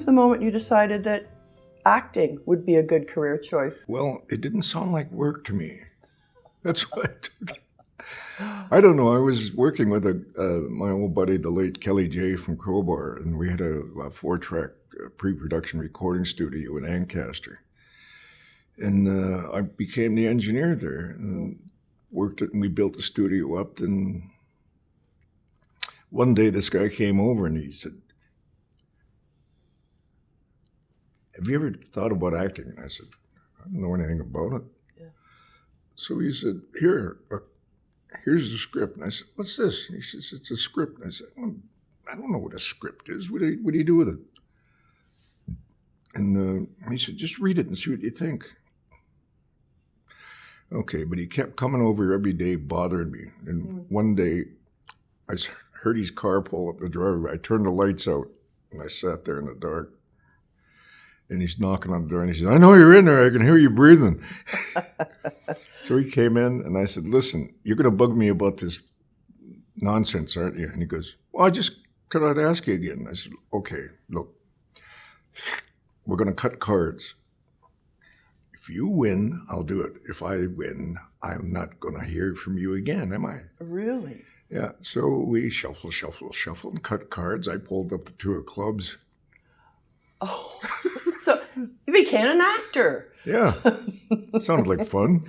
was the moment you decided that acting would be a good career choice? Well, it didn't sound like work to me. That's why I took it. I don't know. I was working with my old buddy, the late Kelly J. from Crowbar, and we had a 4-track pre-production recording studio in Ancaster. And I became the engineer there and worked it, and we built the studio up. And one day this guy came over and he said, "Have you ever thought about acting?" And I said, "I don't know anything about it." Yeah. So he said, here's the script. And I said, "What's this?" And he says, "It's a script." And I said, "Well, I don't know what a script is. What do you do with it?" And he said, "Just read it and see what you think." Okay, but he kept coming over every day, bothering me. And one day, I heard his car pull up the driveway. I turned the lights out, and I sat there in the dark. And he's knocking on the door, and he said, "I know you're in there. I can hear you breathing." So he came in, and I said, "Listen, you're going to bug me about this nonsense, aren't you?" And he goes, "Well, could I ask you again?" And I said, "Okay, look, we're going to cut cards. If you win, I'll do it. If I win, I'm not going to hear from you again, am I?" Really? Yeah. So we shuffle, and cut cards. I pulled up the 2 of clubs. Oh, so you became an actor. Yeah. Sounded like fun.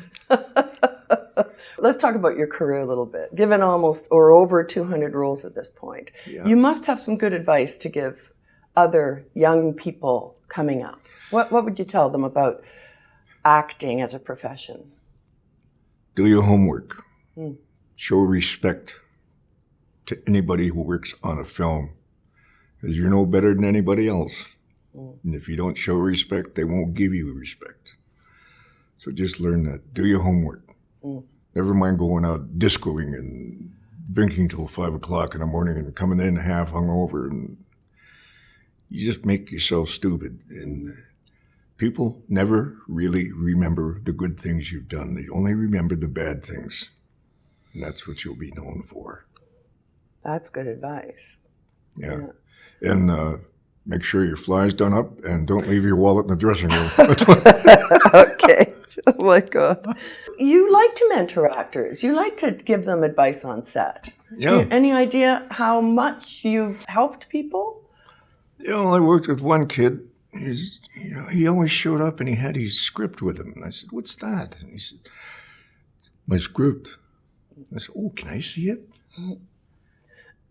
Let's talk about your career a little bit. Given almost or over 200 roles at this point, you must have some good advice to give other young people coming up. What would you tell them about acting as a profession? Do your homework. Show respect to anybody who works on a film, because you're no better than anybody else. And if you don't show respect, they won't give you respect. So just learn that. Do your homework. Never mind going out discoing and drinking till 5 o'clock in the morning and coming in half hungover. And you just make yourself stupid. And people never really remember the good things you've done. They only remember the bad things. And that's what you'll be known for. That's good advice. Yeah. And make sure your fly's done up and don't leave your wallet in the dressing room. Okay. Oh my God. You like to mentor actors. You like to give them advice on set. Yeah. Any idea how much you've helped people? I worked with one kid. He always showed up and he had his script with him. And I said, "What's that?" And he said, "My script." I said, "Oh, can I see it?"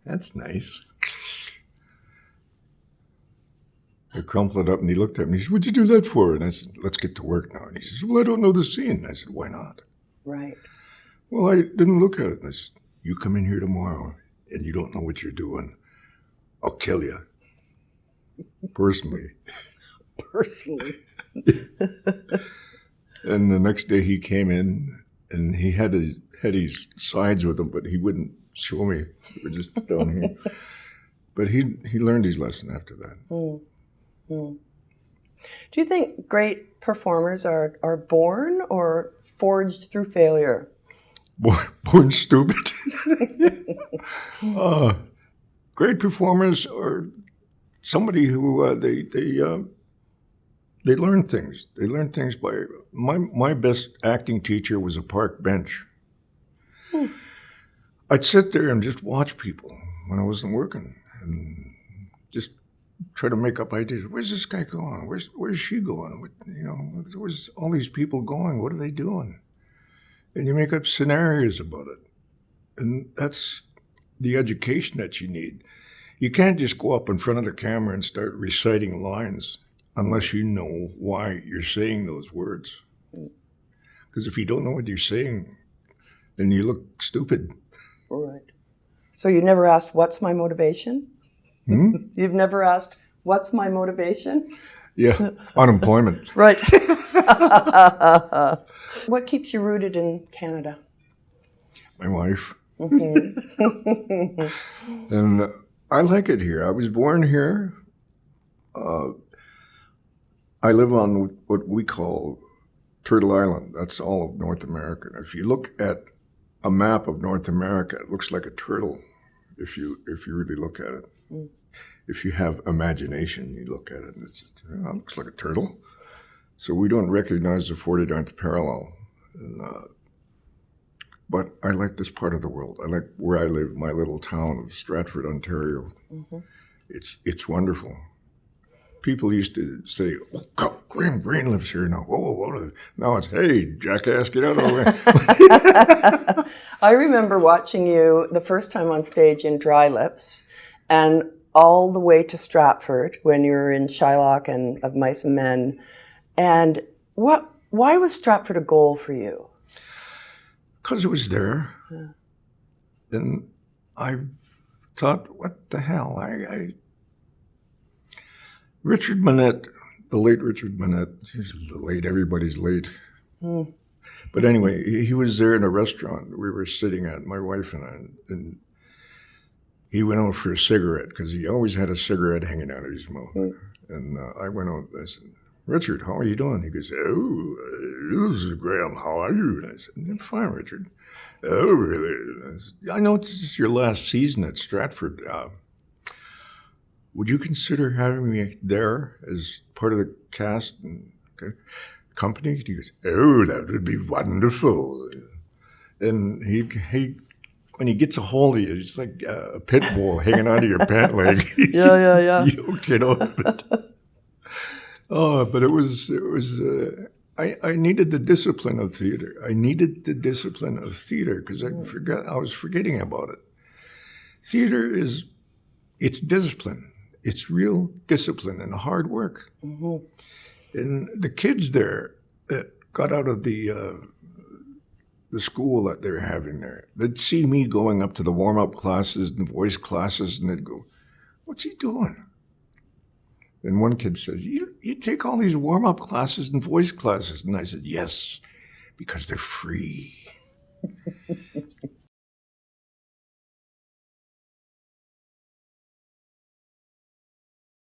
That's nice. I crumpled it up and he looked at me. He said, "What'd you do that for?" And I said, "Let's get to work now." And he says, "Well, I don't know the scene." And I said, "Why not?" Right. "Well, I didn't look at it." And I said, "You come in here tomorrow and you don't know what you're doing, I'll kill you. Personally." Personally. And the next day he came in and he had his sides with him, but he wouldn't show me. We were just down here. But he learned his lesson after that. Do you think great performers are born or forged through failure? Born stupid. Great performers are somebody who they learn things. They learn things by my best acting teacher was a park bench. I'd sit there and just watch people when I wasn't working and just try to make up ideas. Where's this guy going? Where's she going? Where's all these people going? What are they doing? And you make up scenarios about it. And that's the education that you need. You can't just go up in front of the camera and start reciting lines unless you know why you're saying those words. Because if you don't know what you're saying, then you look stupid. Right. So you never asked, "What's my motivation?" You've never asked, "What's my motivation?" Yeah, unemployment. Right. What keeps you rooted in Canada? My wife. And I like it here. I was born here. I live on what we call Turtle Island. That's all of North America. If you look at a map of North America, it looks like a turtle. if you really look at it. If you have imagination, you look at it and it looks like a turtle. So we don't recognize the 49th parallel. And, but I like this part of the world. I like where I live, my little town of Stratford, Ontario. It's wonderful. People used to say, "Oh, God, Greene lives here now." Whoa. Now it's, "Hey, jackass, get out of the way." I remember watching you the first time on stage in Dry Lips, and all the way to Stratford when you were in Shylock and Of Mice and Men. And why was Stratford a goal for you? Because it was there. And I thought, what the hell? Richard Manette, the late Richard Manette, he's late, everybody's late. But anyway, he was there in a restaurant we were sitting at, my wife and I, and he went out for a cigarette because he always had a cigarette hanging out of his mouth. And I went out and I said, "Richard, how are you doing?" He goes, "Oh, this is Graham, how are you?" And I said, "I'm fine, Richard." "Oh, really?" I said, "I know it's your last season at Stratford. Would you consider having me there as part of the cast and company?" He goes, "Oh, that would be wonderful." And he when he gets a hold of you, it's like a pit bull hanging out of your pant leg. Yeah. You don't get over it. Oh, but it was. I needed the discipline of theater. I needed the discipline of theater because I was forgetting about it. Theater it's discipline. It's real discipline and hard work. And the kids there that got out of the school that they're having there, they'd see me going up to the warm-up classes and voice classes, and they'd go, "What's he doing?" And one kid says, you take all these warm-up classes and voice classes. And I said, "Yes, because they're free."